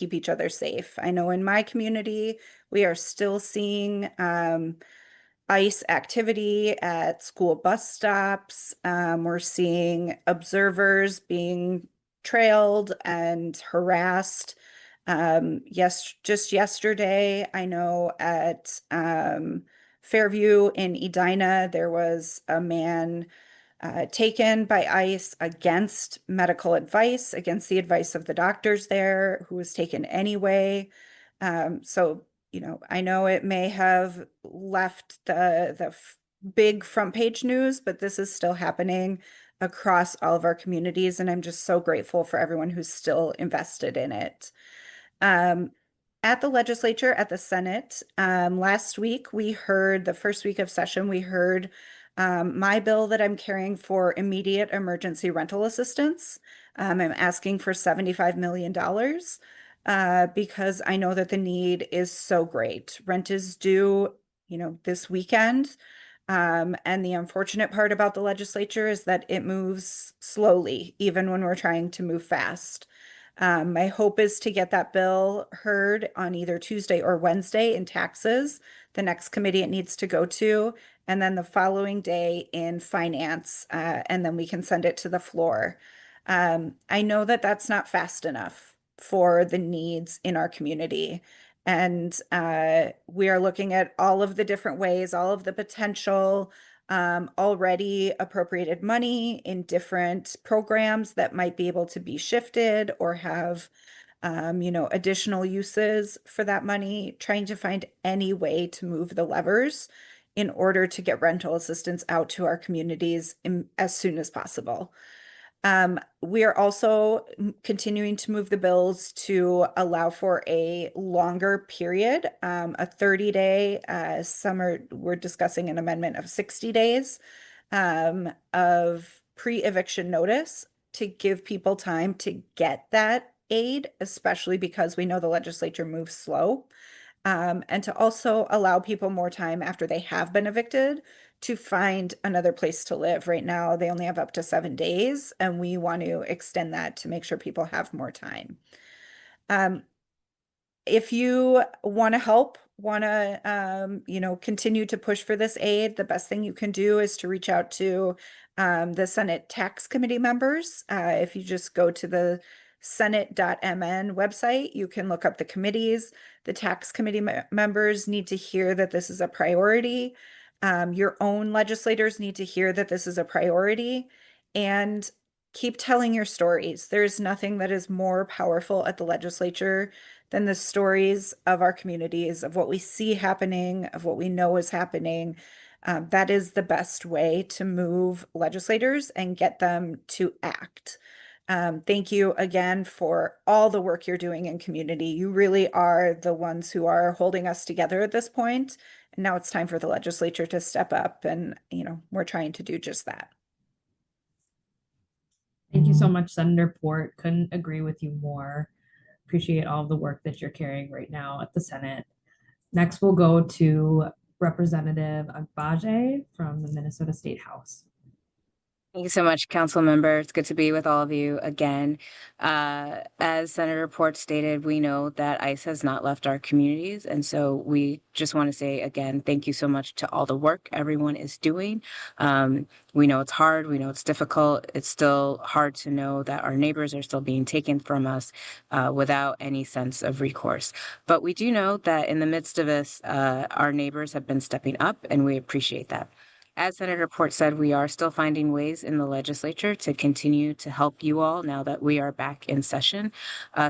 keep each other safe. I know in my community, we are still seeing ICE activity at school bus stops. We're seeing observers being trailed and harassed. Just yesterday, I know at Fairview in Edina, there was a man taken by ICE against medical advice, against the advice of the doctors there, who was taken anyway. So, I know it may have left the big front page news, but this is still happening across all of our communities, and I'm just so grateful for everyone who's still invested in it. Um, at the legislature, at the Senate, last week, the first week of session, we heard my bill that I'm carrying for immediate emergency rental assistance. I'm asking for $75 million because I know that the need is so great. Rent is due, this weekend. And the unfortunate part about the legislature is that it moves slowly, even when we're trying to move fast. My hope is to get that bill heard on either Tuesday or Wednesday in taxes, the next committee it needs to go to, and then the following day in finance, and then we can send it to the floor. I know that that's not fast enough for the needs in our community. And we are looking at all of the different ways, all of the potential already appropriated money in different programs that might be able to be shifted or have, additional uses for that money, trying to find any way to move the levers in order to get rental assistance out to our communities as soon as possible. We are also continuing to move the bills to allow for a longer period, a 30-day, we're discussing an amendment of 60 days of pre-eviction notice to give people time to get that aid, especially because we know the legislature moves slow. And to also allow people more time after they have been evicted to find another place to live. Right now, they only have up to 7 days, and we want to extend that to make sure people have more time. If you want to help, continue to push for this aid, the best thing you can do is to reach out to the Senate Tax Committee members. If you just go to the senate.mn website, you can look up the committees. The tax committee members need to hear that this is a priority. Your own legislators need to hear that this is a priority, and keep telling your stories. There's nothing that is more powerful at the legislature than the stories of our communities, of what we see happening, of what we know is happening. That is the best way to move legislators and get them to act. Thank you again for all the work you're doing in community. You really are the ones who are holding us together at this point. And now it's time for the legislature to step up, and, we're trying to do just that. Thank you so much, Senator Port. Couldn't agree with you more. Appreciate all the work that you're carrying right now at the Senate. Next, we'll go to Representative Agbaje from the Minnesota State House. Thank you so much, council member. It's good to be with all of you again. As Senator Port stated, we know that ICE has not left our communities. And so we just want to say again, thank you so much to all the work everyone is doing. We know it's hard. We know it's difficult. It's still hard to know that our neighbors are still being taken from us without any sense of recourse. But we do know that in the midst of this, our neighbors have been stepping up, and we appreciate that. As Senator Port said, we are still finding ways in the legislature to continue to help you all now that we are back in session.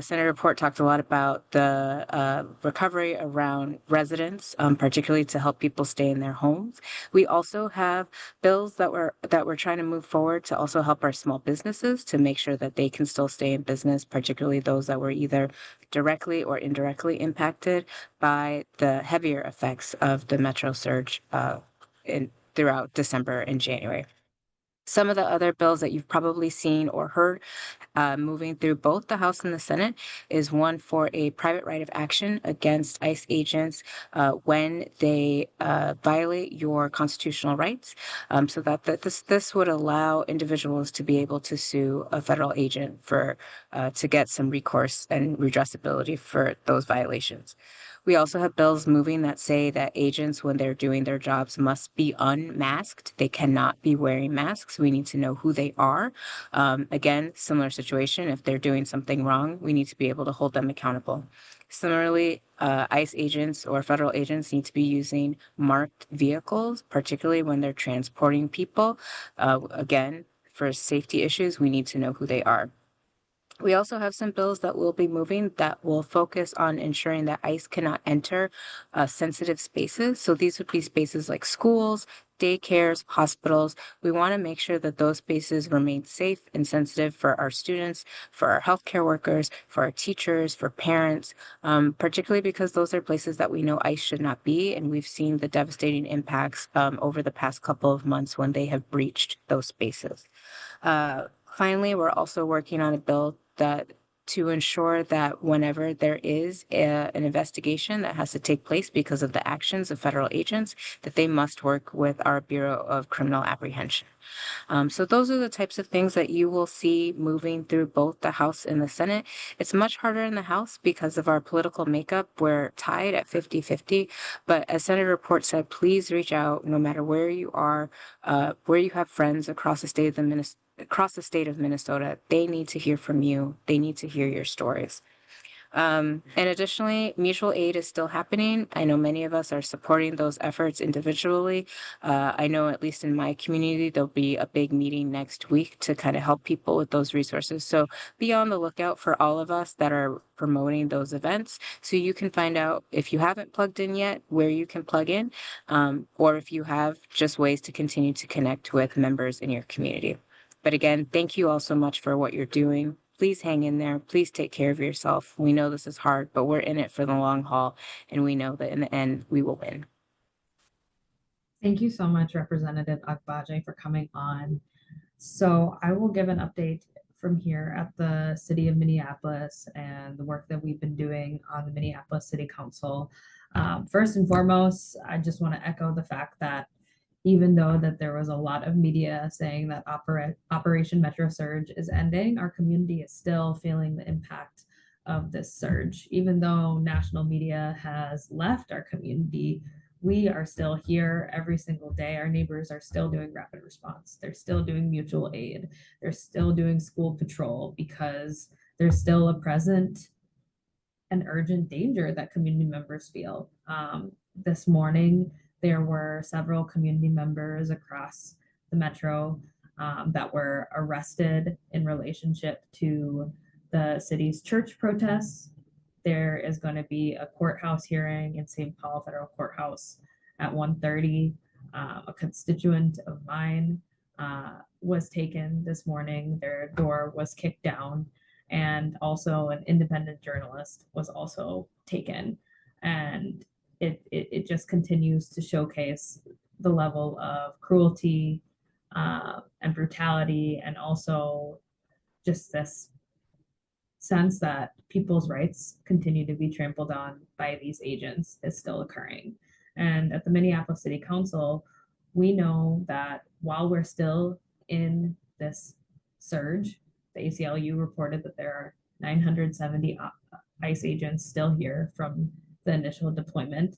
Senator Port talked a lot about the recovery around residents, particularly to help people stay in their homes. We also have bills that we're trying to move forward to also help our small businesses to make sure that they can still stay in business, particularly those that were either directly or indirectly impacted by the heavier effects of the metro surge throughout December and January. Some of the other bills that you've probably seen or heard moving through both the House and the Senate is one for a private right of action against ICE agents when they violate your constitutional rights, so that this would allow individuals to be able to sue a federal agent for to get some recourse and redressability for those violations. We also have bills moving that say that agents, when they're doing their jobs, must be unmasked. They cannot be wearing masks. We need to know who they are. Again, similar situation. If they're doing something wrong, we need to be able to hold them accountable. Similarly, ICE agents or federal agents need to be using marked vehicles, particularly when they're transporting people. Again, for safety issues, we need to know who they are. We also have some bills that will be moving that will focus on ensuring that ICE cannot enter sensitive spaces. So these would be spaces like schools, daycares, hospitals. We want to make sure that those spaces remain safe and sensitive for our students, for our healthcare workers, for our teachers, for parents, particularly because those are places that we know ICE should not be. And we've seen the devastating impacts over the past couple of months when they have breached those spaces. Finally, we're also working on a bill that to ensure that whenever there is an investigation that has to take place because of the actions of federal agents, that they must work with our Bureau of Criminal Apprehension. So those are the types of things that you will see moving through both the House and the Senate. It's much harder in the House because of our political makeup. We're tied at 50-50. But as Senator Port said, please reach out no matter where you are, where you have friends across the state of Minnesota. They need to hear from you. They need to hear your stories. And additionally, mutual aid is still happening. I know many of us are supporting those efforts individually. I know at least in my community, there'll be a big meeting next week to kind of help people with those resources. So be on the lookout for all of us that are promoting those events so you can find out if you haven't plugged in yet, where you can plug in, or if you have just ways to continue to connect with members in your community. But again, thank you all so much for what you're doing. Please hang in there. Please take care of yourself. We know this is hard, but we're in it for the long haul, and we know that in the end, we will win. Thank you so much, Representative Agbaje, for coming on. So I will give an update from here at the City of Minneapolis and the work that we've been doing on the Minneapolis City Council. First and foremost, I just want to echo the fact that even though that there was a lot of media saying that Operation Metro Surge is ending, our community is still feeling the impact of this surge. Even though national media has left our community, we are still here every single day. Our neighbors are still doing rapid response. They're still doing mutual aid. They're still doing school patrol because there's still a present and urgent danger that community members feel. This morning, there were several community members across the metro that were arrested in relationship to the city's church protests. There is going to be a courthouse hearing in St. Paul Federal Courthouse at 1:30. A constituent of mine was taken this morning. Their door was kicked down, and also an independent journalist was also taken. And it just continues to showcase the level of cruelty and brutality, and also just this sense that people's rights continue to be trampled on by these agents is still occurring. And at the Minneapolis City Council, we know that while we're still in this surge, the ACLU reported that there are 970 ICE agents still here from the initial deployment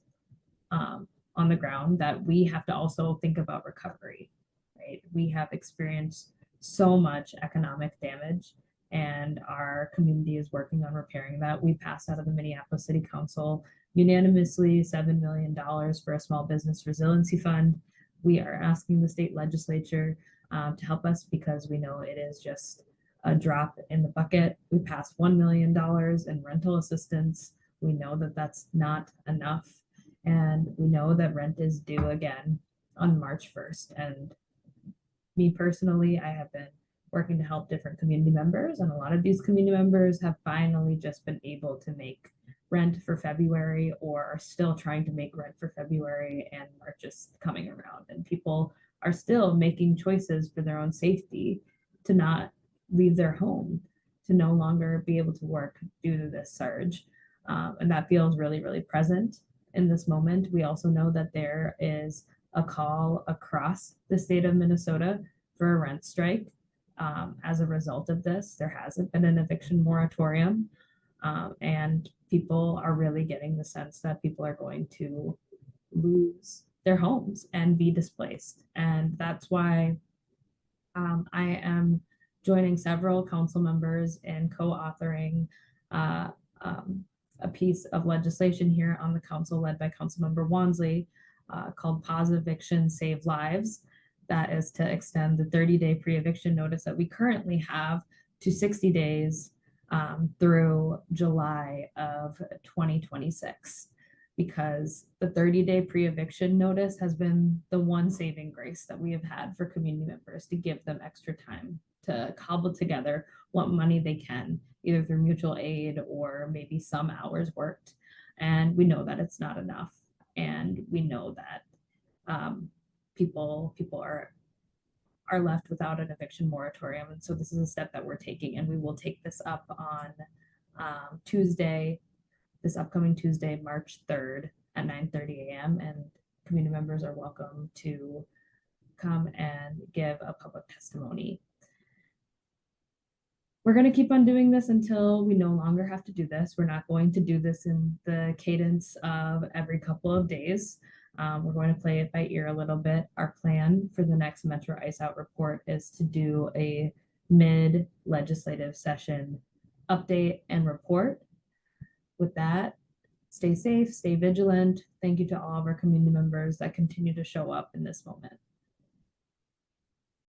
on the ground, that we have to also think about recovery, right? We have experienced so much economic damage, and our community is working on repairing that. We passed out of the Minneapolis City Council unanimously $7 million for a small business resiliency fund. We are asking the state legislature to help us because we know it is just a drop in the bucket. We passed $1 million in rental assistance. We know that that's not enough. And we know that rent is due again on March 1st. And me personally, I have been working to help different community members, and a lot of these community members have finally just been able to make rent for February, or are still trying to make rent for February, and are just coming around. And people are still making choices for their own safety to not leave their home, to no longer be able to work due to this surge. And that feels really, really present in this moment. We also know that there is a call across the state of Minnesota for a rent strike. As a result of this, there hasn't been an eviction moratorium. And people are really getting the sense that people are going to lose their homes and be displaced. And that's why I am joining several council members in co-authoring uh, a piece of legislation here on the council led by Councilmember Wansley called Pause Eviction Save Lives. That is to extend the 30-day pre-eviction notice that we currently have to 60 days through July of 2026, because the 30-day pre-eviction notice has been the one saving grace that we have had for community members to give them extra time to cobble together what money they can, either through mutual aid or maybe some hours worked. And we know that it's not enough. And we know that people are left without an eviction moratorium. And so this is a step that we're taking, and we will take this up on Tuesday, this upcoming Tuesday, March 3rd at 9:30 a.m. And community members are welcome to come and give a public testimony. We're going to keep on doing this until we no longer have to do this. We're not going to do this in the cadence of every couple of days. We're going to play it by ear a little bit. Our plan for the next Metro Ice Out report is to do a mid-legislative session update and report. With that, stay safe, stay vigilant. Thank you to all of our community members that continue to show up in this moment.